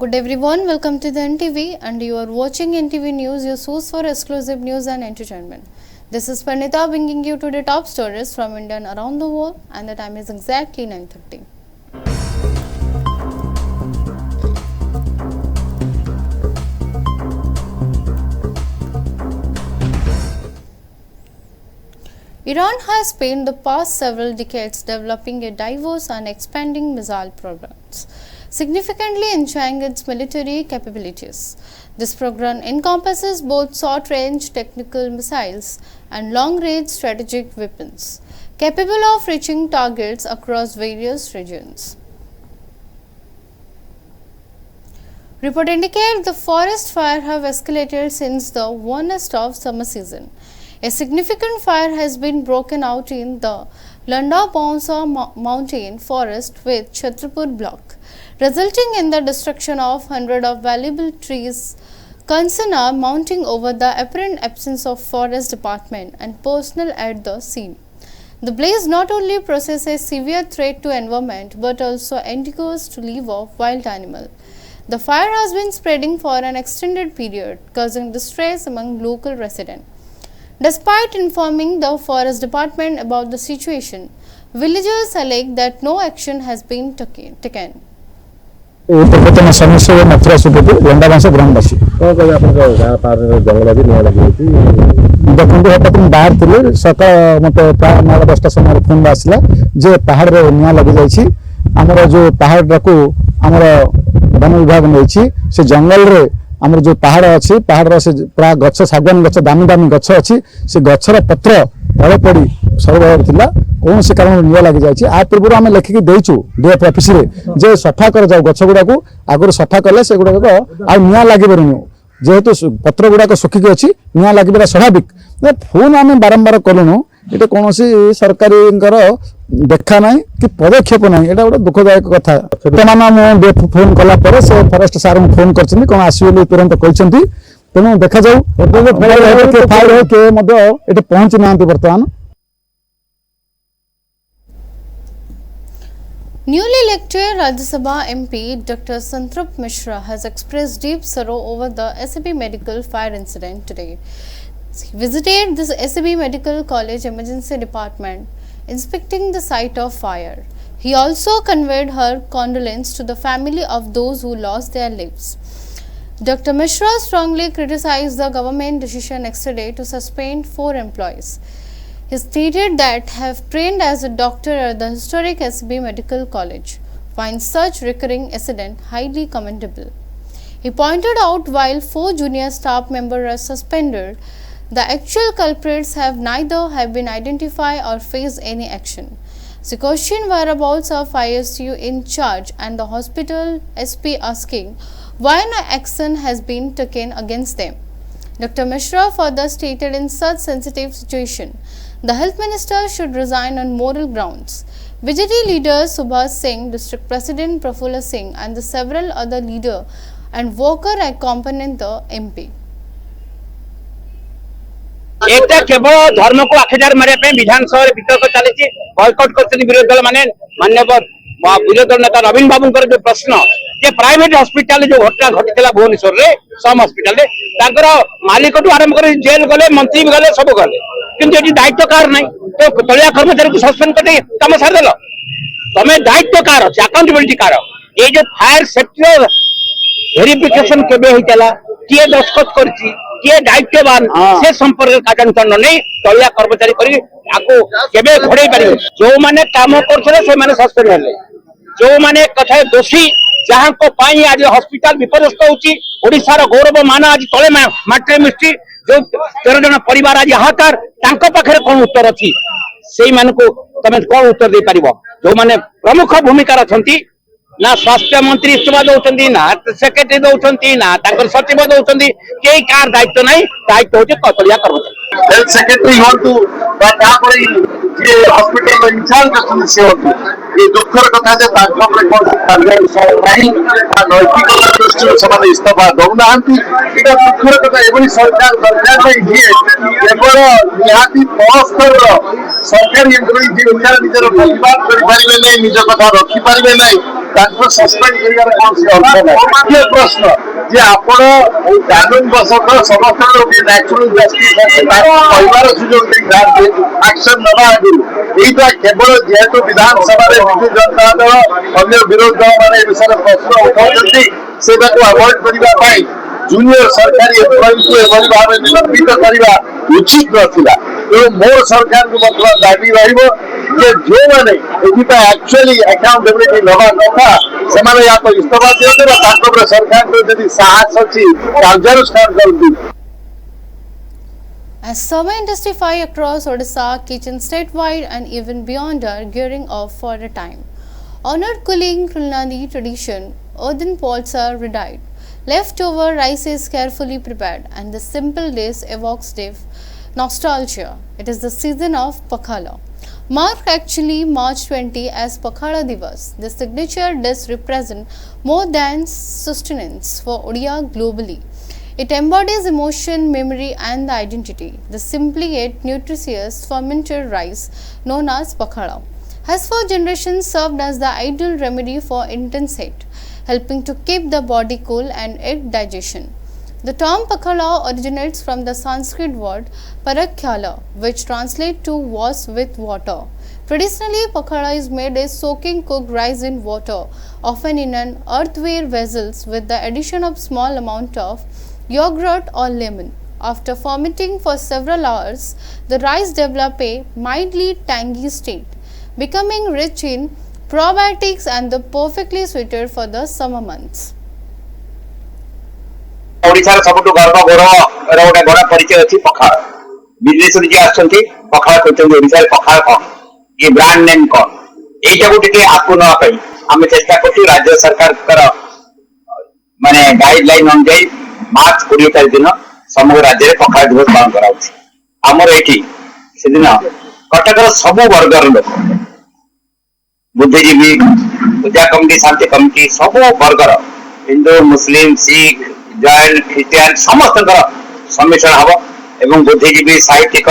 Good everyone, welcome to the NTV and you are watching NTV News, your source for exclusive news and entertainment. This is Pranita bringing you to the top stories from India and around the world, and the time is exactly 9:30. Iran has spent the past several decades developing a diverse and expanding missile programs, significantly enhancing its military capabilities. This program encompasses both short-range tactical missiles and long-range strategic weapons, capable of reaching targets across various regions. Reports indicate the forest fires have escalated since the warmest of summer season. A significant fire has been broken out in the Landa Bonsa mountain forest with Chhatrapur block, resulting in the destruction of hundreds of valuable trees. Concerns are mounting over the apparent absence of forest department and personnel at the scene. The blaze not only poses a severe threat to environment but also endangers to life of wild animals. The fire has been spreading for an extended period, causing distress among local residents. Despite informing the forest department about the situation, villagers allege that no action has been taken. पूर्वतन समस्या मथुरा सुबह लंडाबांस ग्रामवासी देखो हठात बाहर थे सकाल मत प्राय 9-10 समय फोन आसला जे पहाड़ रे निया लगी जाइछि हमर जो पहाड़ को हमर वन विभाग नहीं से जंगल रे हमर जो पहाड़ अच्छी पहाड़ से प्राय गछ सागवान गछ दामी दामी गछ अच्छी से गछर पत्र तले पड़ी सर्वभाव थिला कौन से कारण निया लगी जाइछि आ पूर्व आम लिखिकी देइछु डीएफ ऑफिस रे जे सफा कर जाऊ गछ गुडा को आगर सफा कले से गुडा को आ निया लागि बरनु जेहेतु पत्र गुडा को सुखिकी अछि निया लागि स्वाभाविक फोन आम बारंबार कलुनु ये कौन सरकारी देखा ना कि पदक्षेप ना ये गोटे दुखदायक कथा बर्तमान फोन कला से फॉरेस्ट सार फोन कर कौन आसो तुरंत कहते तेणु देखा जाऊ ये पहुंची ना बर्तमान। Newly elected Rajya Sabha MP Dr. Santrup Mishra has expressed deep sorrow over the SAB medical fire incident today. He visited this SAB Medical College Emergency Department, inspecting the site of fire. He also conveyed her condolence to the family of those who lost their lives. Dr. Mishra strongly criticized the government decision yesterday to suspend 4 employees. He stated that have trained as a doctor at the historic SAB Medical College finds such recurring incident highly commendable. He pointed out while 4 junior staff members are suspended, the actual culprits have neither been identified or faced any action. She questioned whereabouts of ISU in charge and the hospital SP asking why no action has been taken against them. Dr. Mishra further stated in such sensitive situation, the health minister should resign on moral grounds. BJP leaders Subhash Singh, district president Prafulla Singh and the several other leaders and workers accompanied the MP. एटा केवल धर्म को आखिदार मारे पे विधानसभा वितर्क चली boycott करते विरोधी दल माने माननीय विरोधी दल नेता नवीन बाबू जो प्रश्न जे प्राइवेट हॉस्पिटल जो घटना घटी भुवनेश्वर रे सम हॉस्पिटल रे ताकर मालिक टू आरंभ कर जेल गले मंत्री भी गले सब गले किंतु एटी दायित्व कार नहीं तो तलिया कर्मचारी को सस्पेंड करते काम सार देलो तमे दायित्व कार अछि अकाउंटेबिलिटी कार ए जो फायर सेफ्टी वेरिफिकेशन केबे होइतला किए दस्खत करछि किए दायित्ववान से संपर्क कार्यानुष्ठान नहीं तलिया कर्मचारी करी आको केबे घोड़े पारिबे जो माने काम करछले से माने सस्पेंड हेले जो माने कथा दोषी जहां को पाई आज हॉस्पिटल विपर्यस्त होची ओडिसा रो गौरव मान आज तले माट्रे मिस्ट्री जो 13 जन परिवार आज हातार तांको पाखरे कोन उत्तर अछि सेई मान को तमे कोन उत्तर दे परिबो जो माने प्रमुख भूमिका रखंती ना स्वास्थ्य मंत्री इस्तीफा दौरान ना सेक्रेटरी दौरान ना सचिव दौरान कई कार दायित्व नहीं दायित्व होचे तलिया कर्मचारी हेल्थ सेक्रेटरी होतु जे हॉस्पिटल इंचार्ज अछन से होतु ये दुखर कथा जे तांको पे कोन नहीं नैतिक दृष्टि समान इस्तीफा दौनांती एटा दुखर कथा एबनी सरकार में जे केवल निहाती पस्तर सरकारी एम्प्लॉई जे निजर परिवार करि परिबे नहीं निज कथा रखि परिबे नहीं ତାଙ୍କୁ ସସ୍ପେଣ୍ଡ କରିବାର କୌଣସି ଅର୍ଥ ନାହିଁ। ଦ୍ୱିତୀୟ ପ୍ରଶ୍ନ ଯେ ଆପଣ କାନୁନ ବଶତଃ ସମସ୍ତଙ୍କର ଗୋଟିଏ ନ୍ୟାଚୁରାଲ ଜଷ୍ଟିସ୍ ଅଛି, ତାକୁ କହିବାର ସୁଯୋଗ ଦେଇଥାନ୍ତି ଆକ୍ସନ ନେବା ଆଗରୁ। ଏଇଟା କେବଳ ଯେହେତୁ ବିଧାନସଭାରେ ବିଜୁ ଜନତା ଦଳ ଅନ୍ୟ ବିରୋଧୀ ଦଳ ମାନେ ଏ ବିଷୟରେ ପ୍ରଶ୍ନ ଉଠାଉଛନ୍ତି, ସେଟାକୁ ଆଭଏଡ କରିବା ପାଇଁ ଜୁନିୟର ସରକାରୀ ଏମ୍ପ୍ଲୟୀଙ୍କୁ ଏଭଳି ଭାବେ ନିଲମ୍ବିତ କରିବା ଉଚିତ ନଥିଲା। ତେଣୁ ମୋର ସରକାରଙ୍କୁ ମଧ୍ୟ ଦାବି ରହିବ ଯେ ଯେଉଁମାନେ ଏଥିପାଇଁ ଆକ୍ଚୁଆଲି ଆକାଉଣ୍ଟେବିଲିଟି ନେବା କଥା ସେମାନେ ୟାକୁ ଇସ୍ତଫା ଦିଅନ୍ତୁ, ତାଙ୍କ ଉପରେ ସରକାରଙ୍କର ଯଦି ସାହସ ଅଛି କାର୍ଯ୍ୟାନୁଷ୍ଠାନ କରନ୍ତୁ। As survey intensify across Odisha, kitchen statewide and even beyond are gearing up for a time. Honored cooling Kulnani tradition, earthen pots are redied. Leftover rice is carefully prepared and the simple dish evokes deep nostalgia. It is the season of Pakhala. Marked actually March 20 as Pakhala Divas. This signature dish represents more than sustenance for Odia globally. It embodies emotion, memory and the identity. The simply yet nutritious fermented rice known as Pakhala has for generations served as the ideal remedy for intense heat, helping to keep the body cool and aid digestion. The term Pakhala originates from the Sanskrit word Parakhyala, which translates to wash with water. Traditionally, Pakhala is made as soaking cooked rice in water, often in an earthenware vessels with the addition of small amount of yogurt or lemon. After fermenting for several hours, the rice develops a mildly tangy state, becoming rich in probiotics and the perfectly suited for the summer months. ओडिशार सबुठु गर्व गौरव गोटे बड़ परिचय अच्छी पखाल। विदेश जी आसछन्ती पखाल कहते ओडिशार पखाल कौन, ये ब्रांड नेम कौन, एटा को टिके आपको नवा पई आमे चेष्टा करछु। राज्य सरकार माने गाइडलाइन अनुसार मार्च 20 तारिख दिन समग्र राज्य में पखाल दिवस पालन कराउछि। हमर एठी सेदिन कटकर सबु वर्गर लोक बुद्धिजीवी, पूजा कमिटी, शांति कमिटी सबु वर्गर हिंदू, मुस्लिम, सिख, जैन, ख्रिस्टियान समस्त सम्मिश्रण हम एवं बुद्धिजीवी, साहित्यिक,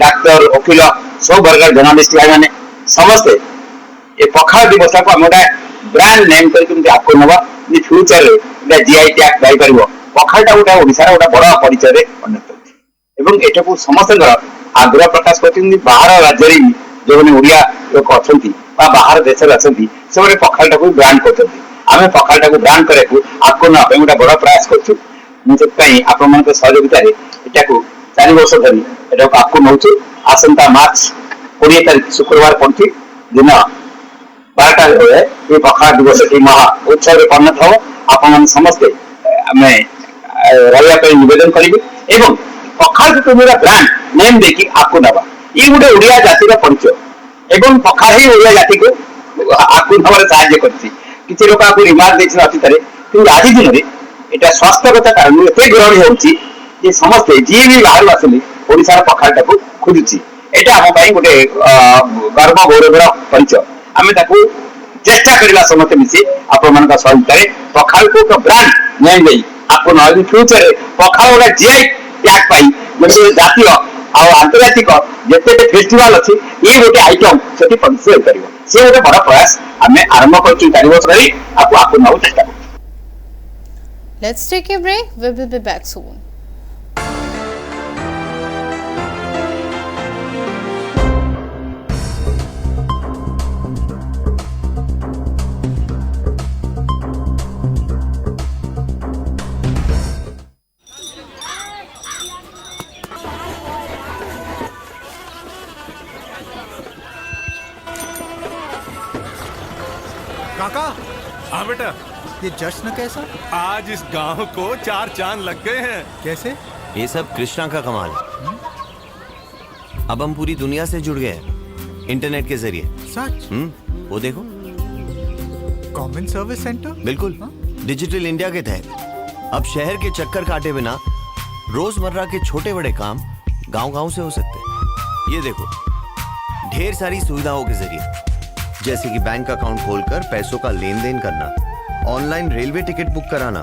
डाक्तर, वकिल सब वर्ग जर्नालीस्ट भाई मैंने समस्ते ये पखाल दिवस को आम गोटे ब्रांड नेम करके आपको नवा फ्यूचर जीआई टैग पाइपर पखालटा गोटे ओडिशार गोटे बड़ परिचय परिणत होती। एटाକୁ ସମସ୍ତଙ୍କର आग्रह प्रकाश कर बाहर राज्य जो मैंने ओडिया लोक अच्छा बाहर देश अच्छा से पखालटा को ब्रांड कर आम पखालटा को ब्रांड करने आपको ना गोटे बड़ प्रयास करूँ। सहयोगित 4 वर्ष धरी आपको नौ आसंता मार्च 20 तारिख शुक्रवार पड़ी दिन 12टा बेले ये पखाल दिवस महा उत्सव परिणत हम। आपण समस्ते आम रहा निवेदन करें एवं पखाल जो ब्रांड नेम देखिए आपको नवा ये गोटे ओडिया जातिर परिचय एवं पखाल ही ओडिया जाति को आपको नवार साहाय्य करछि। किसी लोक आपको रिमार्क देछि अतीत कि आज दिन में यहाँ स्वास्थ्यगत कारण एत ग्रहणी होउछि जे समस्ते जी भी बाहर आसिले ओडिशार पखालटा को खोजुछि। एटा हम पई गोटे गर्व गौरवर परिचय। आमे ताकू चेष्टा करबा समस्त मिसी आपण मानक सहयोगिता पखाल को ब्रांड नेम देई आपको नवी फ्यूचर पखाल गोटे जीआई टैग पाई जैसे जातीय और आंतर्जातिक जिते फेस्टिवल अच्छी ये गोटे आइटम से पार्टिसिपेट कर से गोटे बड़ प्रयास आम आरंभ कर 4 वर्ष धरी आपको नवा चेष्टा कर। Let's take a break. We will be back soon. काका, हाँ बेटा, ये जश्न कैसा? आज इस गांव को 4 चांद लग गए हैं। कैसे? ये सब कृष्णा का कमाल है। अब हम पूरी दुनिया से जुड़ गए हैं इंटरनेट के जरिए। सच? वो देखो, कॉमन सर्विस सेंटर। बिल्कुल डिजिटल इंडिया के तहत अब शहर के चक्कर काटे बिना रोजमर्रा के छोटे बड़े काम गांव-गांव से हो सकते हैं। ये देखो, ढेर सारी सुविधाओं के जरिए, जैसे कि बैंक अकाउंट खोलकर पैसों का लेन देन करना, ऑनलाइन रेलवे टिकट बुक कराना,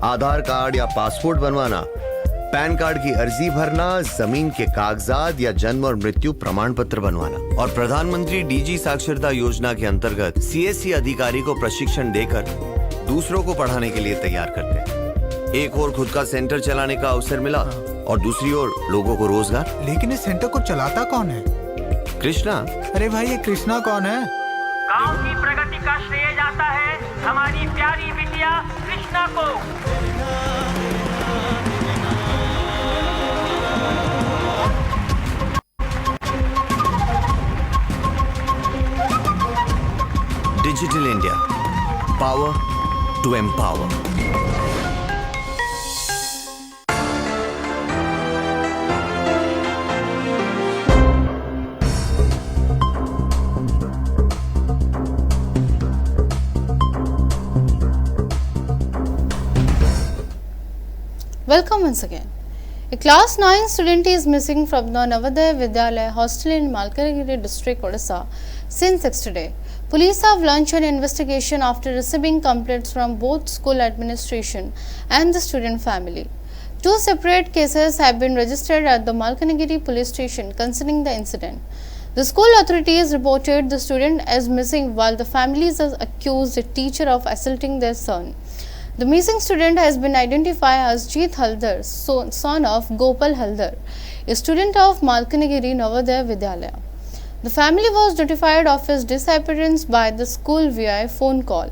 आधार कार्ड या पासपोर्ट बनवाना, पैन कार्ड की अर्जी भरना, जमीन के कागजात या जन्म और मृत्यु प्रमाण पत्र बनवाना। और प्रधानमंत्री डीजी साक्षरता योजना के अंतर्गत सीएससी अधिकारी को प्रशिक्षण देकर दूसरों को पढ़ाने के लिए तैयार करते हैं। एक और खुद का सेंटर चलाने का अवसर मिला और दूसरी ओर लोगों को रोजगार। लेकिन इस सेंटर को चलाता कौन है? कृष्णा। अरे भाई, ये कृष्णा कौन है? गांव की प्रगति का श्रेय जाता है हमारी प्यारी बिटिया कृष्णा को। Digital India, power to empower. Welcome once again. A class 9 student is missing from the Navodaya Vidyalaya hostel in Malkangiri district, Odisha since yesterday. Police have launched an investigation after receiving complaints from both school administration and the student family. Two separate cases have been registered at the Malkangiri police station concerning the incident. The school authorities reported the student as missing while the families have accused the teacher of assaulting their son. The missing student has been identified as Jeet Haldar, son of Gopal Haldar, a student of Malkangiri Navodaya Vidyalaya. The family was notified of his disappearance by the school via a phone call.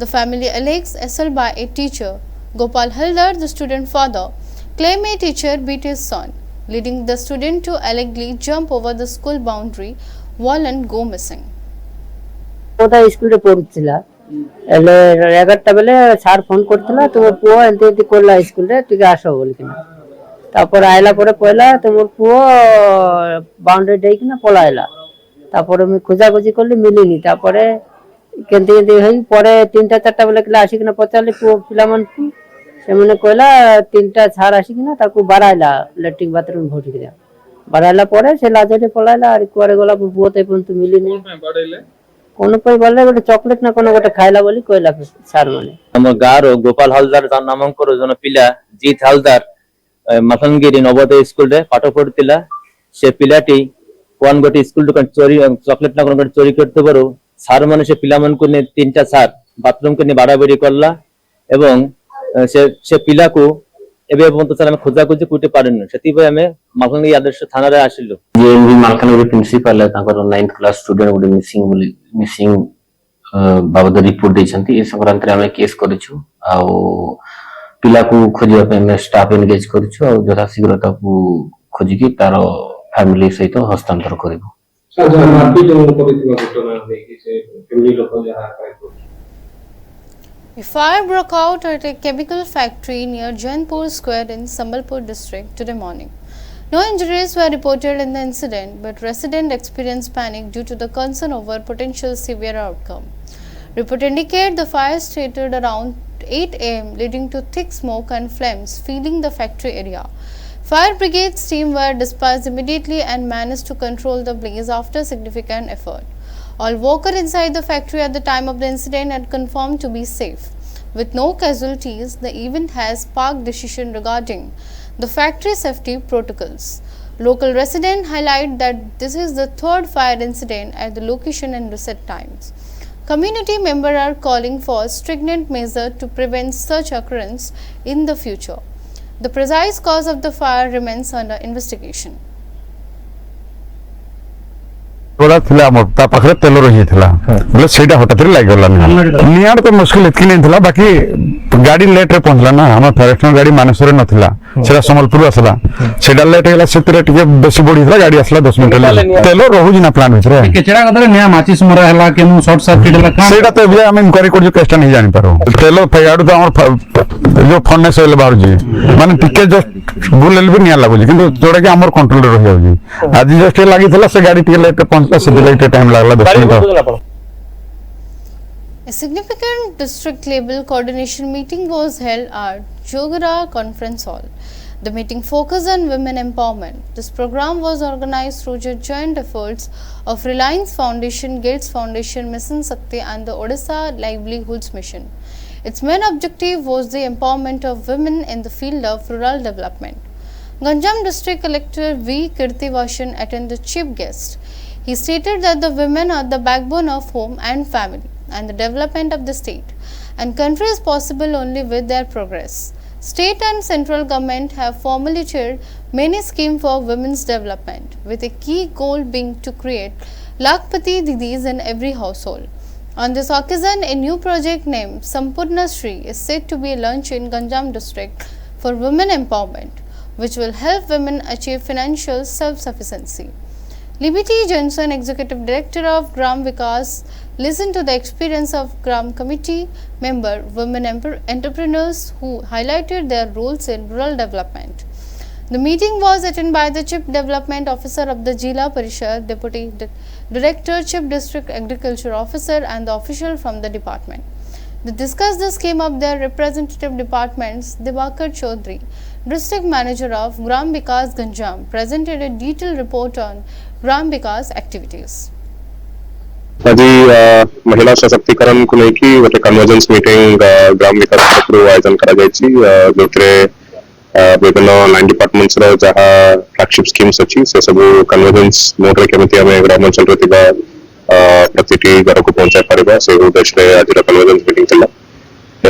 The family alleges assault by a teacher. Gopal Haldar, the student father, claimed a teacher beat his son, leading the student to allegedly jump over the school boundary wall and go missing. ହେଲେ 11ଟା ବେଲେ sir phone କରିଥିଲା ତୁମ ପୁଅ ଏମିତି ଏମିତି କଲା ସ୍କୁଲରେ ଟିକେ ଆସ ବୋଲିକିନା। ତାପରେ ଆଇଲା ପରେ କହିଲା ତୁମର ପୁଅ ବାଉଣ୍ଡରୀ ଦେଇକିନା ପଳାଇଲା। ତାପରେ ମୁଁ ଖୋଜାଖୋଜି କଲି ମିଳିନି। ତାପରେ କେମିତି କେମିତି ହେଇ ପରେ 3ଟା 4ଟା ବେଲେ କିଲା ଆସିକିନା ପଚାରିଲି ପୁଅ ପିଲାମାନଙ୍କୁ, ସେମାନେ କହିଲା 3ଟା ସାର୍ ଆସିକିନା ତାକୁ ବାଡ଼ାଇଲା ଲାଟ୍ରିନ୍ ବାଥରୁମ୍ ଭୋଟିକିନା। ବାଡ଼ାଇଲା ପରେ ସେ ଲାଜରେ ପଳାଇଲା। ଆରେ କୁଆଡ଼େ ଗଲା ପୁଅ ତ ଏପର୍ଯ୍ୟନ୍ତ ମିଳିନି। कौन पे बोले गोटे चॉकलेट ना कोन गोटे खाइला बोली कहला सर माने हम गार गोपाल हलदार ता नाम को जन पिला जीत हलदार मखनगिरी नवोदय स्कूल रे पाठ पढतिला। से पिलाटी कोन गोटे स्कूल दुकान चोरी चॉकलेट ना कोन गोटे चोरी करते बरो सर माने से पिला मन को ने 3टा सर बाथरूम के ने बाड़ाबाड़ी करला एवं से पिला को एबे तो सर हम खोजा खोजी कुटे पारन सेति पे हमें मालकानगिरी आदर्श थाना रे आसिलु। जे मालकानगिरी प्रिंसिपल है ताकर 9th क्लास स्टूडेंट गुडी मिसिंग बाबद रिपोर्ट दैछंती। ए संक्रांत रे हमें केस करिछु आ पिला को खोजिया पे हमें स्टाफ एंगेज करिछु आ जथा शीघ्र ताकू खोजी की तार फैमिली सहित हस्तांतर करबो। सर जो मारपीट करथिबा घटना नै कि से फैमिली लोक जहा करथो। A fire broke out at a chemical factory near Jainpur Square in Sambalpur district today morning. No injuries were reported in the incident, but residents experienced panic due to the concern over potential severe outcome. Reports indicate the fire started around 8 am, leading to thick smoke and flames filling the factory area. Fire brigade team were dispatched immediately and managed to control the blaze after significant effort. All workers inside the factory at the time of the incident had confirmed to be safe. With no casualties, the event has sparked decision regarding the factory safety protocols. Local residents highlight that this is the third fire incident at the location in recent times. Community members are calling for stringent measures to prevent such occurrence in the future. The precise cause of the fire remains under investigation. थोड़ा थिला मोटा पाखरे तेल रही थिला बोले सेटा हटात रे लाग गला नियार तो मुश्किल इतकी नहीं थिला बाकी गाड़ी लेट रे पहुंचला ना हम फॉरेस्टर गाड़ी मानसरे नथिला सेटा संबलपुर आसला सेटा लेट गेला सेतरे टिके बेसी बडी थिला गाड़ी आसला 10 मिनिट ले तेल रहू ना प्लान भितरे केचड़ा कतरे नया माचिस मरा हला केनु शॉर्ट सर्किट हला का सेटा तो बे हम इंक्वायरी कर जो केसटा नहीं जानि पारो तेल फेगाडू तो हमर जो फर्नेस होले बाहर जी माने टिके जस्ट बुलेल भी निया लागो जी किंतु जोडा के हमर कंट्रोल रे रही जी आज जस्ट लागी थिला से गाड़ी टिके late A significant district level coordination meeting was held at Jogara Conference Hall. The meeting focused on women empowerment. This program was organized through the joint efforts of Reliance Foundation, Gates Foundation, Mission Shakti and the Odisha Livelihoods Mission. Its main objective was the empowerment of women in the field of rural development. Ganjam District Collector V. Kirtivashan attended chief guest. He stated that the women are the backbone of home and family and the development of the state, and country is possible only with their progress. State and central government have formally chaired many schemes for women's development, with a key goal being to create Lakpati Didis in every household. On this occasion, a new project named Sampurna Shri is said to be launched in Ganjam district for women empowerment, which will help women achieve financial self-sufficiency. Liberty Johnson, Executive Director of Gram Vikas, listened to the experience of Gram Committee member women entrepreneurs who highlighted their roles in rural development. The meeting was attended by the Chief Development Officer of the Jila Parishad, Deputy Director, Chief District Agriculture Officer and the official from the department. They discussed the scheme of their representative departments. Dibakar Chaudhary, District Manager of Gram Vikas Ganjam, presented a detailed report on Gram Vikas activities. ଆଜି महिला सशक्तिकरण को लेकिन गोटे convergence meeting ग्राम विकास पक्षर आयोजन कराଯାଇଛି जोथिरे विभिन्न line departments रो जहा flagship schemes अछि से सब कन्वर्जेंस मोड रे केमिति हमें ग्रामांचल रे तिबा प्रतिटी घर को पहुंचाई परिबा से उद्देश्य रे आज कन्वर्जेंस मीटिंग चला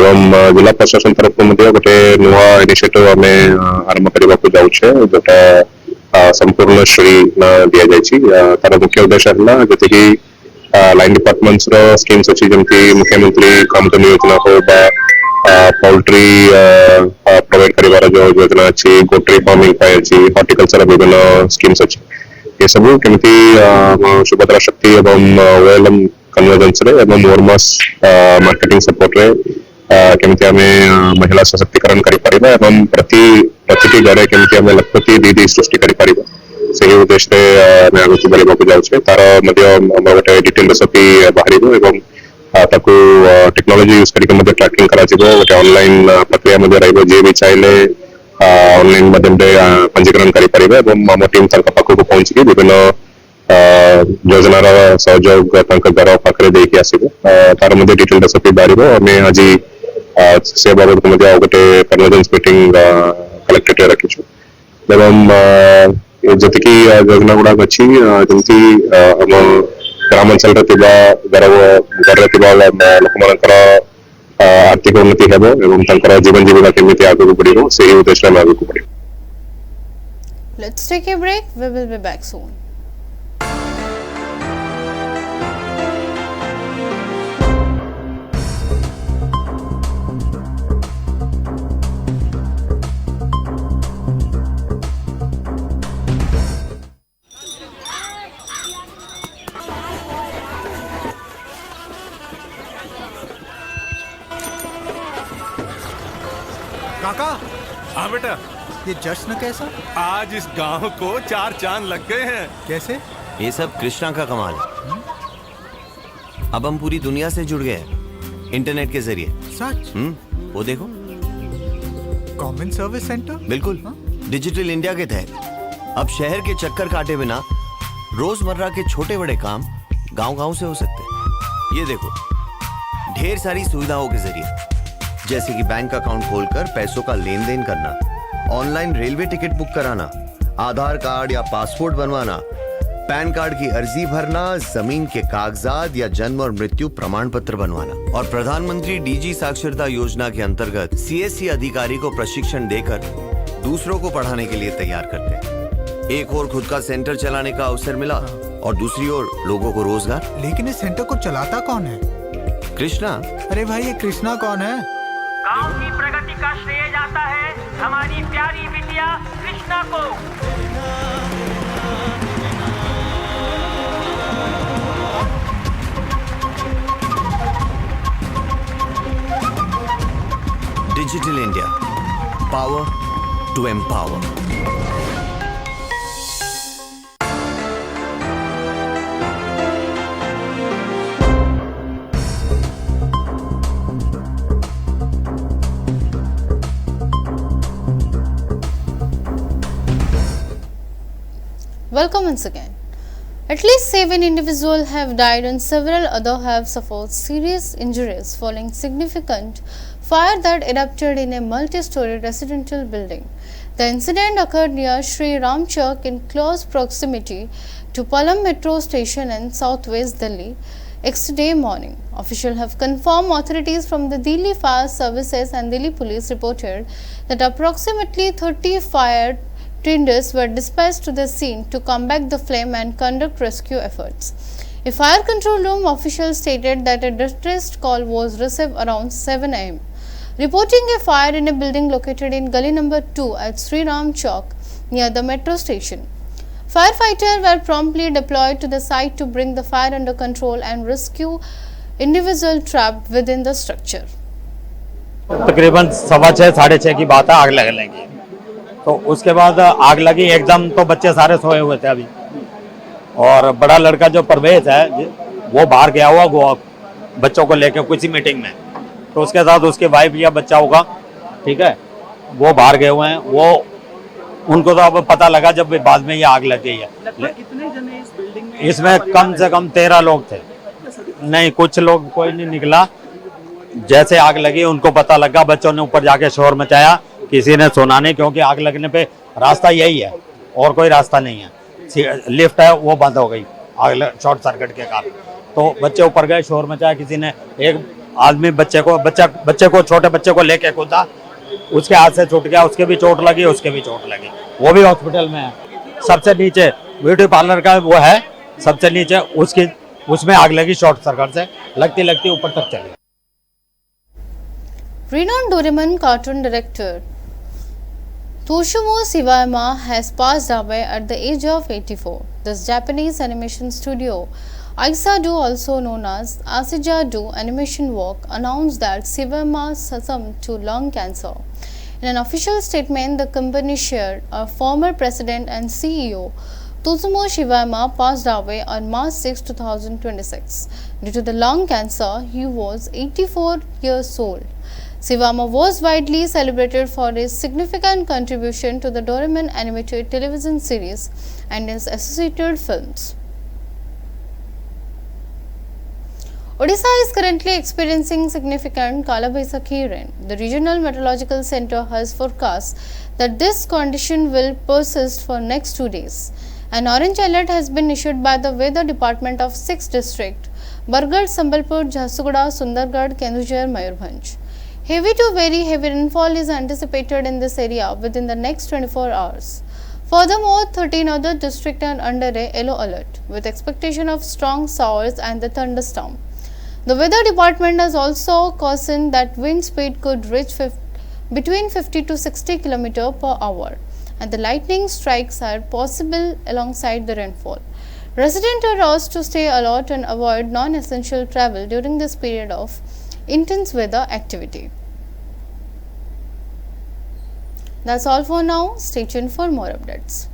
एवं जिला प्रशासन तरफ मध्ये गोटे नुवा इनिशिएटिव हमें आरंभ करबा को जाउछे जोटा संपूर्ण श्री दिया जायछि तार मुख्य उद्देश्य हला जति कि लाइन डिपार्टमेंट्स रो स्कीम्स अछि जेमति मुख्यमंत्री कामधेनु योजना हो बा पोल्ट्री प्रोवाइड करिवार जो योजना अछि गोट्री फार्मिंग पाए अछि हॉर्टिकल्चर विभिन्न स्कीम्स अछि ये सब केमति सुभद्रा शक्ति एवं ओएलएम कन्वर्जेंस रे एवं मोरमस मार्केटिंग सपोर्ट रे केमति हमें महिला सशक्तिकरण करि परिबा एवं प्रतिटी घरे केमति हमें लखपति दीदी सृष्टि करि परिबा से उद्देश्य मैं आगे बढ़ा जाऊे तार गोटे डिटेल रेसिपी बाहर एवं ताकू टेक्नोलोजी यूज करके ट्रैकिंग करा गोटे ऑनलाइन प्रक्रिया रही जे भी चाहिए ऑनलाइन माध्यम पंजीकरण करें आम टीम पाखक पहुंची विभिन्न योजनार सहयोग घर पाखे देकी आसो तार डिटेल रेसिपी बाहर आम आज से बाबद गोटे कन्वर्जेंस मीटिंग कलेक्टेड रखीचु एवं जतिकी योजना गुड़ाक अच्छी जमती आम ग्रामांचल घर लोक मान आर्थिक उन्नति हेबो एवं तंकर जीवन जीविका केमिति आगु बढ़िबो से उद्देश्य में आगु बढ़िबो. Let's take a break. We will be back soon. काका, हाँ बेटा, ये जश्न कैसा? आज इस गांव को 4 चांद लग गए हैं। कैसे? ये सब कृष्णा का कमाल है। अब हम पूरी दुनिया से जुड़ गए हैं इंटरनेट के जरिए। सच? वो देखो, कॉमन सर्विस सेंटर। बिल्कुल, डिजिटल इंडिया के तहत अब शहर के चक्कर काटे बिना रोजमर्रा के छोटे बड़े काम गांव-गांव से हो सकते हैं। ये देखो, ढेर सारी सुविधाओं के जरिए, जैसे कि बैंक अकाउंट खोलकर पैसों का लेन देन करना, ऑनलाइन रेलवे टिकट बुक कराना, आधार कार्ड या पासपोर्ट बनवाना, पैन कार्ड की अर्जी भरना, जमीन के कागजात या जन्म और मृत्यु प्रमाण पत्र बनवाना। और प्रधानमंत्री डीजी साक्षरता योजना के अंतर्गत सीएससी अधिकारी को प्रशिक्षण देकर दूसरों को पढ़ाने के लिए तैयार करते हैं। एक और खुद का सेंटर चलाने का अवसर मिला और दूसरी ओर लोगों को रोजगार। लेकिन इस सेंटर को चलाता कौन है? कृष्णा। अरे भाई, ये कृष्णा कौन है? गांव की प्रगति का श्रेय जाता है हमारी प्यारी बिटिया कृष्णा को। Digital India, power to empower. Welcome once again. At least 7 individuals have died and several others have suffered serious injuries following significant fire that erupted in a multi-story residential building. The incident occurred near Sri Ram Chowk in close proximity to Palam metro station in southwest Delhi yesterday morning. Officials have confirmed authorities from the Delhi Fire Services and Delhi Police reported that approximately 30 fire tenders were dispatched to the scene to combat the flame and conduct rescue efforts. A fire control room official stated that a distress call was received around 7 am, reporting a fire in a building located in Gully number 2 at Sri Ram Chowk near the metro station. Firefighters were promptly deployed to the site to bring the fire under control and rescue individuals trapped within the structure. तकरीबन 6:15 6:30 की बात है, आग लगने लगी। तो उसके बाद आग लगी एकदम, तो बच्चे सारे सोए हुए थे अभी, और बड़ा लड़का जो परवेज है वो बाहर गया हुआ वो बच्चों को लेकर किसी मीटिंग में, तो उसके साथ उसकी वाइफ या बच्चा होगा, ठीक है, वो बाहर गए हुए हैं। वो उनको तो अब पता लगा जब बाद में ये आग लग गई है। कितने जने इस बिल्डिंग में? इसमें कम से कम 13 लोग थे। नहीं, कुछ लोग कोई नहीं निकला। जैसे आग लगी उनको पता लगा, बच्चों ने ऊपर जाके शोर मचाया, किसी ने सुना नहीं, क्योंकि आग लगने पे रास्ता यही है और कोई रास्ता नहीं है। लिफ्ट है वो बंद हो गई आग शॉर्ट सर्किट के कारण। तो बच्चे ऊपर गए, शोर मचाया, किसी ने, एक आदमी बच्चे को छोटे बच्चे को लेके कूदा, उसके हाथ से छूट गया, उसके भी चोट लगी, उसके भी चोट लगी, वो भी हॉस्पिटल में है। सबसे नीचे ब्यूटी पार्लर का वो है, सबसे नीचे उसमें आग लगी शॉर्ट सर्किट से, लगती ऊपर तक चली। Renowned Doraemon cartoon director Toshumo Shibayama has passed away at the age of 84. This Japanese animation studio, Aisado, also known as Asijado Animation Work, announced that Shibayama succumbed to lung cancer. In an official statement, the company shared a former president and CEO, Tosumo Shibayama, passed away on March 6, 2026. Due to the lung cancer, he was 84 years old. Shibayama was widely celebrated for his significant contribution to the Doraemon animated television series and his associated films. Odisha is currently experiencing significant Kala Baisakhi rain. The Regional Meteorological Center has forecast that this condition will persist for next 2 days. An orange alert has been issued by the Weather Department of 6 districts: Bargarh, Sambalpur, Jharsuguda, Sundargarh, Kendujhar, Mayurbhanj. Heavy to very heavy rainfall is anticipated in this area within the next 24 hours. Furthermore, 13 other districts are under a yellow alert, with expectation of strong showers and the thunderstorm. The weather department has also cautioned that wind speed could reach between 50 to 60 km per hour, and the lightning strikes are possible alongside the rainfall. Residents are urged to stay alert and avoid non-essential travel during this period of intense weather activity. That's all for now. Stay tuned for more updates.